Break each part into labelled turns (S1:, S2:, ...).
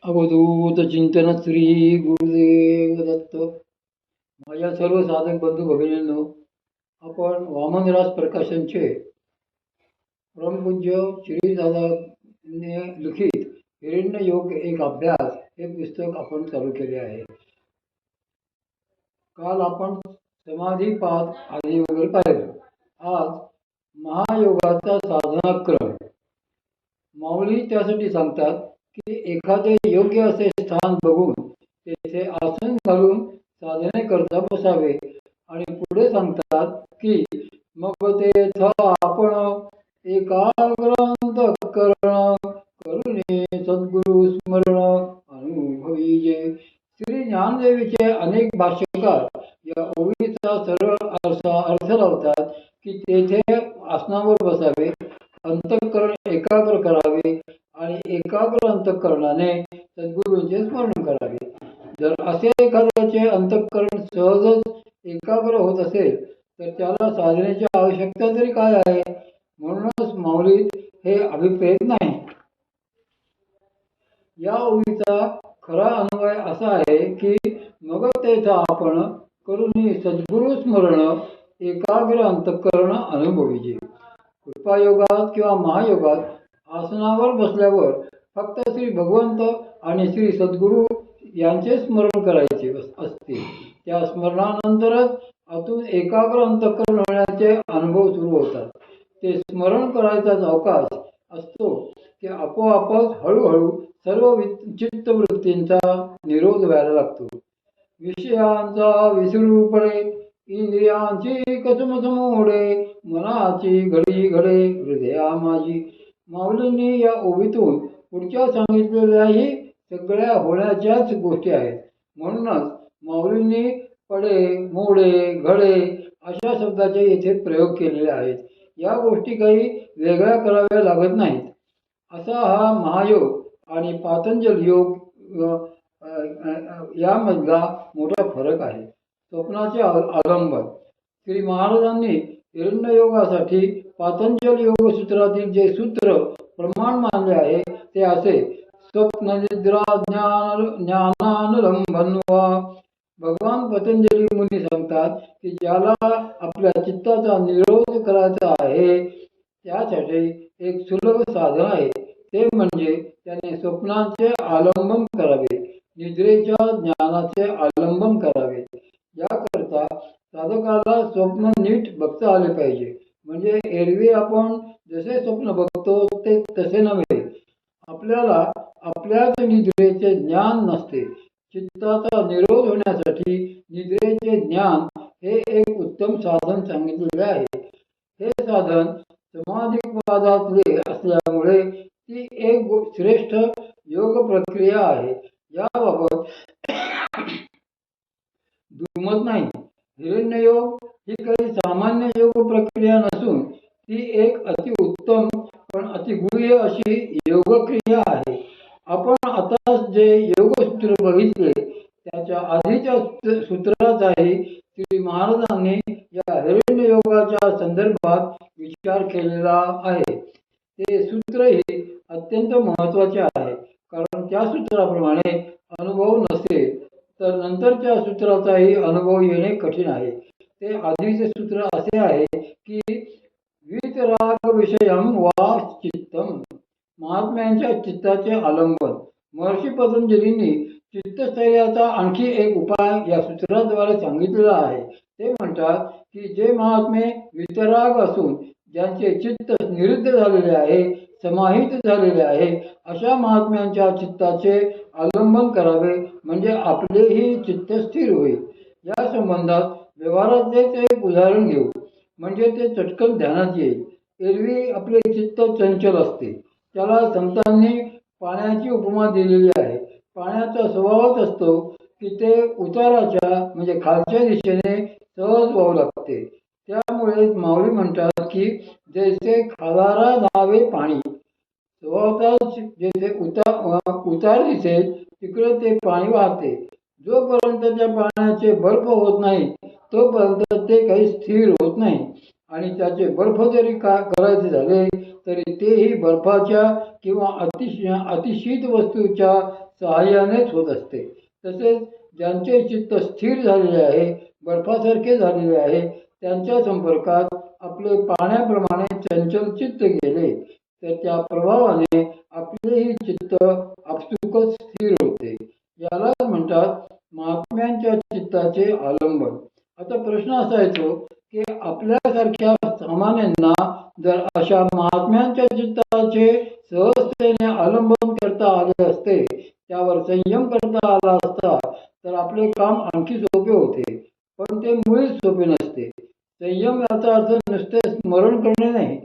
S1: अवधूत चिंतन श्री गुरुदेव दत्त. माझ्या सर्व साधक बंधू भगिनींनो, आपण वामनराज प्रकाशनचे परमपूज्य श्री दादाने लिखित हिरण्य योग एक अभ्यास हे पुस्तक आपण चालू केले आहे. काल आपण समाधीपाद आदी वगैरे पाहिलं. आज महायोगाचा साधनाक्रम. माऊली त्यासाठी सांगतात की एखादे योग्य असे स्थान बघून तेथे आसन घालून साधने करता बसावे आणि पुढे सांगतात की मग तेथ आपण एकाग्रांत करण करुणे सद्गुरु स्मरण अनुभवीजे. श्री ज्ञानदेवीचे अनेक भाष्यकार या ओळीचा सरळ अर्थ लावतात की तेथे आसनावर बसावे, अंतःकरण एकाग्र करावे आणि एकाग्र अंतःकरणाने सद्गुरूंचे स्मरण करावे. जर असे एखाद्याचे अंतःकरण सहजच एकाग्र होत असेल तर त्याला साधनेची आवश्यकता तरी काय आहे. म्हणूनच माऊलीत हे अभिप्रेत नाही. या ओळीचा खरा अन्वय असा आहे की मग तेथ आपण करून सद्गुरु स्मरण एकाग्र अंतःकरण अनुभवीजे. कृपायोगात किंवा महायोगात आसनावर बसल्यावर फक्त श्री भगवंत आणि श्री सद्गुरू यांचे स्मरण करायचे असते. त्या स्मरणानंतरच आतून एकाग्र अंतःकरण होण्याचे अनुभव सुरू होतात. ते स्मरण करायचाच अवकाश असतो की आपोआपच हळूहळू सर्व चित्तवृत्तींचा निरोध व्हायला लागतो. विषयांचा विसरू पडे, इंद्रियांची कसमस मोडे, मनाची घडी घडे हृदया माझी. माऊलींनी या ओवीतून पुढच्या सांगितलेल्याही सगळ्या होण्याच्याच गोष्टी आहेत. म्हणूनच माऊलींनी पडे, मोडे, घडे अशा शब्दाचे येथे प्रयोग केलेले आहेत. या गोष्टी काही वेगळ्या कराव्या लागत नाहीत. असा हा महायोग आणि पातंजल योग यामधला मोठा फरक आहे. स्वप्नाचे आलंबन. श्री महाराजांनी हिरण्य योगासाठी पातंजल योग सूत्रातील जे सूत्र प्रमाण मानले आहे ते असे: स्वप्न निद्रा ज्ञानानुलंबन वा. भगवान पतंजली मुनी सांगतात की ज्याला आपल्या चित्ताचा निरोध करायचा आहे त्यासाठी एक सुलभ साधन आहे. ते म्हणजे त्याने स्वप्नांचे आलंबन करावे, निद्रेच्या ज्ञानाचे आलंबन करावे. याकरता साधकाला स्वप्न नीट बघता आले पाहिजे. म्हणजे एरवी आपण जसे स्वप्न बघतो ते तसे नव्हे. आपल्याला आपल्याच निद्रेचे ज्ञान नसते. चित्ताचा निरोध होण्यासाठी निद्रेचे ज्ञान हे एक उत्तम साधन सांगितलेले आहे. हे साधन समाधिपादातले असल्यामुळे ती एक श्रेष्ठ योग प्रक्रिया आहे. याबाबत दुमत नाही. हिरण्ययोग ही काही सामान्य योग प्रक्रिया नसून ती एक अतिउत्तम पण अतिगुह्य अशी योगक्रिया आहे. आपण आता जे योगसूत्र बघितले त्याच्या आधीच्या सूत्राचाही श्री महाराजांनी या हिरण्य योगाच्या संदर्भात विचार केलेला आहे. ते सूत्रही अत्यंत महत्त्वाचे आहे. कारण त्या सूत्राप्रमाणे अनुभव नसेल तर नंतरच्या सूत्राचाही अनुभव येणे कठीण आहे. ते आधीचे सूत्र असे आहे की वीतराग विषयम वा चित्तम. महात्म्यांच्या चित्ताचे आलंबन. महर्षी पतंजलींनी चित्तस्थैर्याचा आणखी एक उपाय या सूत्राद्वारे सांगितलेला आहे. ते म्हणतात की जे महात्मे वितराग असून ज्यांचे चित्त निरुद्ध झालेले आहे, समाहित झालेले आहे, अशा महात्म्यांच्या चित्ताचे आलंबन करावे म्हणजे आपलेही चित्त स्थिर होईल. या संबंधात व्यवहाराचेच एक उदाहरण घेऊ म्हणजे ते चटकन ध्यानात येईल. एरवी आपले चित्त चंचल असते. त्याला संतांनी पाण्याची उपमा दिलेली आहे. पाण्याचा स्वभावच असतो की ते उताराच्या म्हणजे खालच्या दिशेने सहज वाहू लागते. त्यामुळे माऊली म्हणतात की जैसे खालारा नावे पाणी. स्वतःच जेथे उतार दिसेल तिकडे ते पाणी वाहते. जोपर्यंत त्या पाण्याचे बर्फ होत नाही तोपर्यंत ते काही स्थिर होत नाही. आणि त्याचे बर्फ जरी करायचे झाले तरी तेही बर्फाच्या किंवा अतिशीत वस्तूच्या सहाय्यानेच होत असते. तसेच ज्यांचे चित्त स्थिर झालेले आहे, बर्फासारखे झालेले आहे, त्यांच्या संपर्कात आपले पाण्याप्रमाणे चंचल चित्त गेले तर त्या प्रभावाने आपलेही चित्त आपसुकच स्थिर होते. यालाच म्हणतात महात्म्यांच्या चित्ताचे आलंबन. आता प्रश्न असा येतो की आपल्यासारख्या सामान्यांना जर अशा महात्म्यांच्या चित्ताचे सहजतेने आलंबन करता आले असते, त्यावर संयम करता आला असता, तर आपले काम आणखी सोपे होते. पण ते मुळीच सोपे नसते. संयम याचा अर्थ नुसते स्मरण करणे नाही.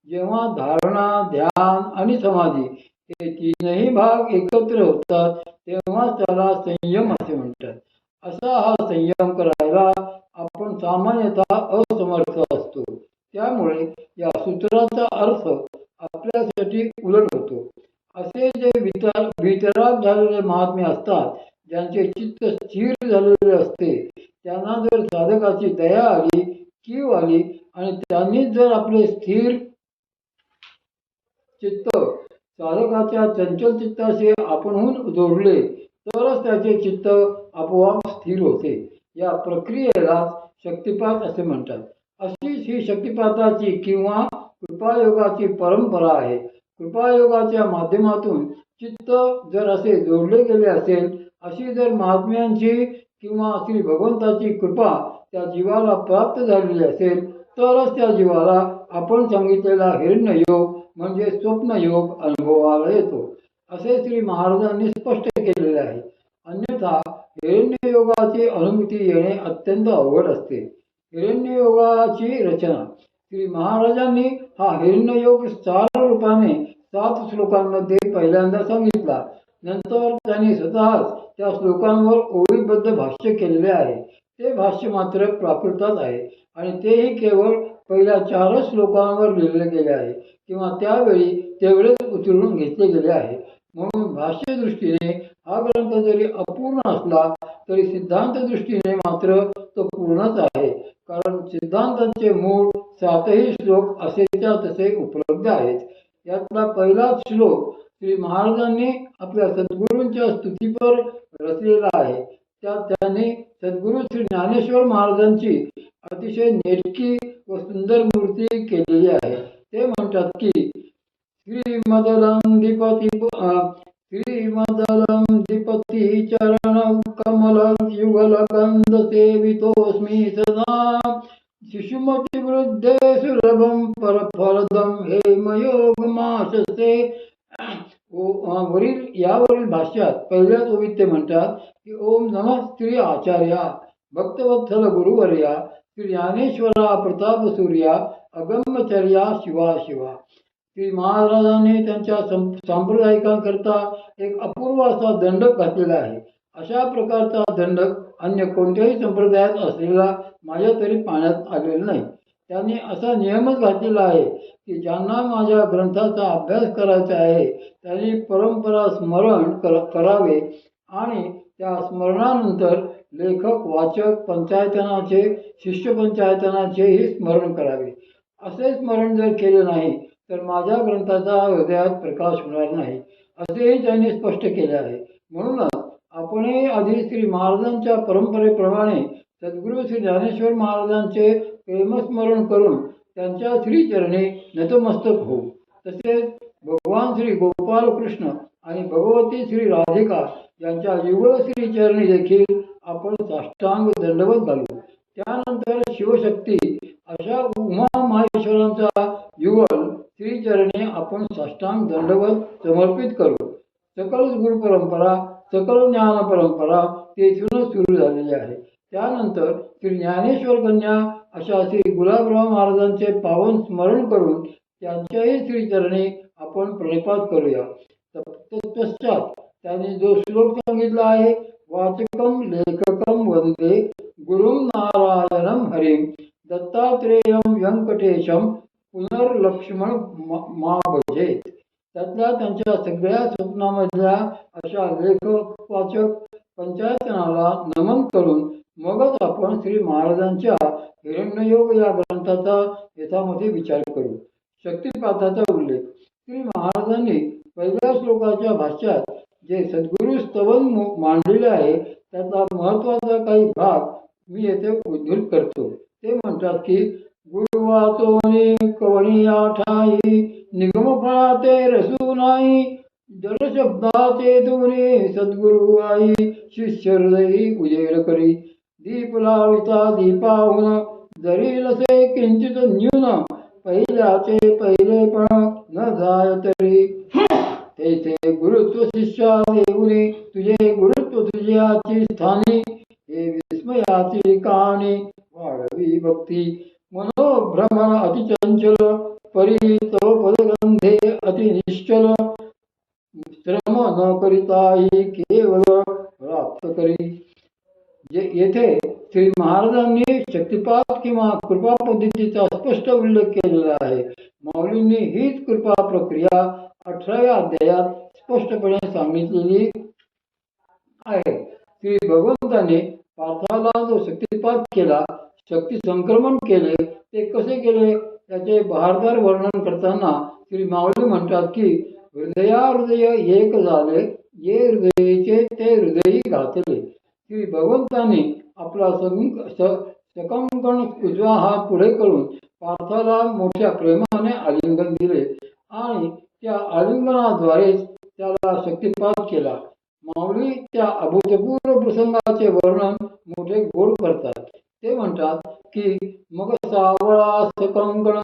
S1: जेव्हा धारणा, ध्यान आणि समाधी हे तीनही भाग एकत्र होतात, तेव्हा त्याला संयम असे म्हणतात. असा हा संयम करायला आपण सामान्यतः असमर्थ असतो. त्यामुळे या सूत्राचा अर्थ आपल्यासाठी उलट होतो. असे जे वितराग झालेले महात्मे असतात, ज्यांचे चित्त स्थिर झालेले असते, त्यांना जर साधकाची दया आली, कीव आली आणि त्यांनीच जर आपले स्थिर चित्त साधकाच्या चंचल चित्ताशी आपणहून जोडले, तरच त्याचे चित्त आपोआप स्थिर होते. या प्रक्रियेला शक्तिपात असे म्हणतात. अशीच ही शक्तिपाताची किंवा कृपायोगाची परंपरा आहे. कृपायोगाच्या माध्यमातून चित्त जर असे जोडले गेले असेल, अशी जर महात्म्यांची किंवा श्री भगवंताची कृपा त्या जीवाला प्राप्त झालेली असेल, तरच त्या जीवाला आपण सांगितलेला हिरण्ययोग म्हणजे स्वप्नयोग अनुभवाला येतो, असे श्री महाराजांनी स्पष्ट केलेले आहे. अन्यथा हिरण्ययोगाची अनुभूती येणे अत्यंत अवघड असते. हिरण्ययोगाची रचना श्री महाराजांनी हा हिरण्ययोग 4 रूपाने 7 श्लोकांमध्ये पहिल्यांदा सांगितला. नंतर त्यांनी स्वतःच त्या श्लोकांवर ओळीबद्ध भाष्य केलेले आहे. ते भाष्य मात्र प्राकृतात आहे आणि तेही केवळ पहिल्या 4च श्लोकांवर लिहिले गेले आहे किंवा त्यावेळी तेवढेच उचलून घेतले गेले आहे. म्हणून भाष्य दृष्टीने हा ग्रंथ जरी अपूर्ण असला तरी सिद्धांत दृष्टीने मात्र तो पूर्णच आहे. कारण सिद्धांतांचे मूळ 7ही श्लोक असेच्या तसे उपलब्ध आहेत. यातला पहिलाच श्लोक श्री महाराजांनी आपल्या सद्गुरूंच्या स्तुतीपर रचलेला आहे. त्यात त्यांनी सद्गुरू श्री ज्ञानेश्वर महाराजांची अतिशय नेटकी व सुंदर मूर्ती केलेली आहे. ते म्हणतात की श्रीमदलम दीपती चरण कमल युगल कंद सेवितोस्मी सदा शिशुमती वृद्धे सुलभम परफलदम हेमयोग माशसे. यावरील भाष्यात पहिल्याच ओवीत ते म्हणतात की ओम नमः श्री आचार्या भक्तवत्सल गुरुवर्या श्री ज्ञानेश्वरा प्रताप सूर्या अगम्यचर्या शिवा शिवा. श्री महाराजांनी त्यांच्या सांप्रदायिकांकरता एक अपूर्व असा दंडक घातलेला आहे. अशा प्रकारचा दंडक अन्य कोणत्याही संप्रदायात असलेला माझ्या तरी पाण्यात आलेला नाही. त्यांनी असा नियमच घातलेला आहे की ज्यांना माझ्या ग्रंथाचा अभ्यास करायचा आहे त्यांनी परंपरा स्मरण करावे आणि त्या स्मरणानंतर लेखक, वाचक, पंचायतनाचे, शिष्य पंचायतनाचेही स्मरण करावे. असे स्मरण जर केले नाही तर माझ्या ग्रंथाचा हृदयात प्रकाश होणार नाही, असेही त्यांनी स्पष्ट केले आहे. म्हणूनच आपणही आधी श्री महाराजांच्या परंपरेप्रमाणे सद्गुरू श्री ज्ञानेश्वर महाराजांचे प्रेमस्मरण करून त्यांच्या श्रीचरणी नतमस्तक होऊ. तसेच भगवान श्री गोपाल कृष्ण आणि भगवती श्री राधिका यांच्या युगल श्रीचरणी देखील आपण साष्टांग दंडवत घालू. त्यानंतर शिवशक्ती अशा उमा माहेश्वरांचा युगल श्रीचरणी आपण साष्टांग दंडवत समर्पित करू. सकल गुरु परंपरा, सकल ज्ञान परंपरा तेथूनच सुरू झालेली आहे. त्यानंतर श्री ज्ञानेश्वर कन्या अशा श्री गुलाबराव महाराजांचे पावन स्मरण करून त्यांच्याही श्रीचरणी आपण प्रणिपात करूया. तत्पश्चात त्यांनी जो श्लोक सांगितला आहे, वाचकम लेखकम वंदे गुरुम नारायणम हरिम दत्तात्रेयम व्यंकटेशम पुनर्लक्ष्मण मा भजेत. त्यातल्या त्यांच्या सगळ्या स्वप्नामधल्या अशा लेखक, वाचक, पंचायतनाला नमन करून मगच आपण श्री महाराजांच्या हिरण्ययोग या ग्रंथाचा यथामती विचार करू. शक्तिपाताचा उल्लेख श्री महाराजांनी पहिल्या श्लोकाच्या भाष्यात जे सद्गुरु स्तवन मांडलेले आहे त्याचा महत्वाचा काही भाग मी येथे उद्धृत करतो. ते म्हणतात की गुरु वाचोनी कवणी आठाई निगम फळाते रसू नाही जड शब्दाचे दोन्ही सद्गुरु आई शिष्य हृदयी उजेड करी दीप लाविता दीपाहून जरी लसे किंचित न्यून पहिल्याचे पहिलेपण न जाय तरी तेथे गुरुत्व शिष्या देऊनी तुझे गुरुत्व तुझ्याची स्थानी हे विस्मयाची कहाणी वाढवी भक्ती मनोभ्रमण अतिचंचल परी तो पदगंधे अति निश्चल श्रम न करिताही केवळ प्राप्त करी. येथे श्री महाराजांनी शक्तिपात किंवा कृपा पद्धतीचा स्पष्ट उल्लेख केलेला आहे. माऊलींनी हीच कृपा प्रक्रिया 18व्या अध्यायात स्पष्टपणे सांगितलेली आहे. श्री भगवंताने पार्थाला जो शक्तिपात केला, शक्ती संक्रमण केले, ते कसे केले त्याचे बहारदार वर्णन करताना श्री माऊली म्हणतात की हृदय एक झाले, ये हृदयीचे ते हृदयी घातले. श्री भगवंतांनी आपला सकंकण उजवा हात पुढे करून पार्थाला मोठ्या प्रेमाने आलिंगन दिले आणि त्या आलिंगनाद्वारेच त्याला शक्तिपात केला. माऊली त्या अभूतपूर्व प्रसंगाचे वर्णन मोठे गोड करतात. ते म्हणतात की मग सावळा सकंकण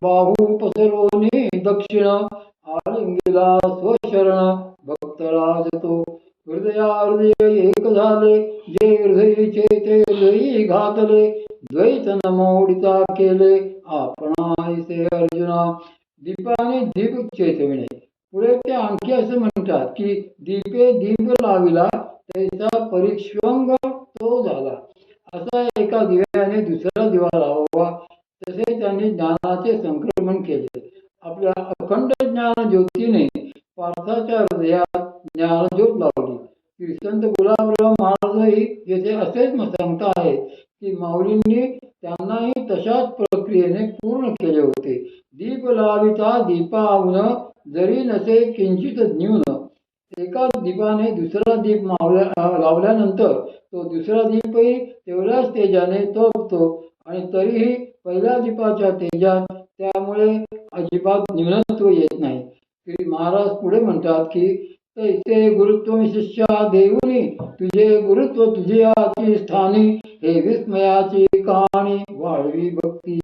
S1: बाहू पसरवणी दक्षिण आलिंगिला स्वशरण भक्तराज तो हृदय एक झाले जे हृदयीचे ते हृदयी घातले द्वैत न मोडिता केले आपणाईसे अर्जुना. दीपाने दीप चेतविणे. पुढे ते आणखी असं म्हणतात की दीपे दीप लाविला त्याचा परिश्वंग तो झाला. असा एका दिव्याने दुसरा दिवा लावावा तसे त्यांनी ज्ञानाचे संक्रमण केले. आपल्या अखंड ज्ञान ज्योतीने पार्थाच्या हृदयात ज्ञानज्योत लावली. श्री संत गुलाबराव महाराजही येथे असेच सांगता आहेत की माऊलींनी त्यांनाही तशाच प्रक्रियेने पूर्ण केले होते. दीप लाविता दीपाहून जरी नसे किंचित न्यून. एका दीपाने दुसरा दीप लावल्यानंतर तो दुसरा दीपही तेवढ्याच तेजाने तपतो आणि तरीही पहिल्या दीपाच्या तेजात त्यामुळे अजिबात न्यूनत्व येत नाही. श्री महाराज पुढे म्हणतात की तैसे गुरुत्व शिष्या देऊनी तुझे गुरुत्व तुझ्याची स्थानी हे विस्मयाची कहाणी वाढवी भक्ती.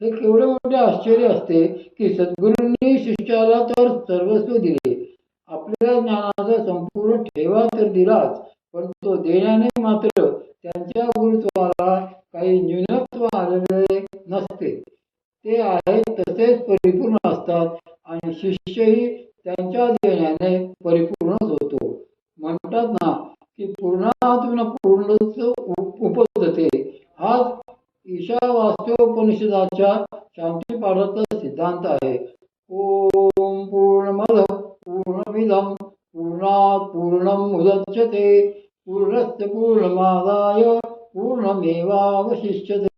S1: हे केवढे मोठे आश्चर्य असते की सद्गुरूंनी शिष्याला तर सर्वस्व दिले, आपल्या ज्ञानाचा संपूर्ण ठेवा तर दिलाच, पण तो देण्याने मात्र त्यांच्या गुरुत्वाला काही न्यूनत्व आलेले नसते. ते आहेत तसेच परिपूर्ण असतात आणि शिष्यही त्यांच्या देण्याने परिपूर्णच होतो. म्हणतात ना की पूर्णातून पूर्णच उपजते. हाच ईशावास्योपनिषदाच्या शांतीपाठाचा सिद्धांत आहे. ओम पूर्णमद पूर्णमिदं पूर्णात् पूर्णमुदच्यते पूर्णस्य पूर्णमादाय पूर्णमेवावशिष्यते.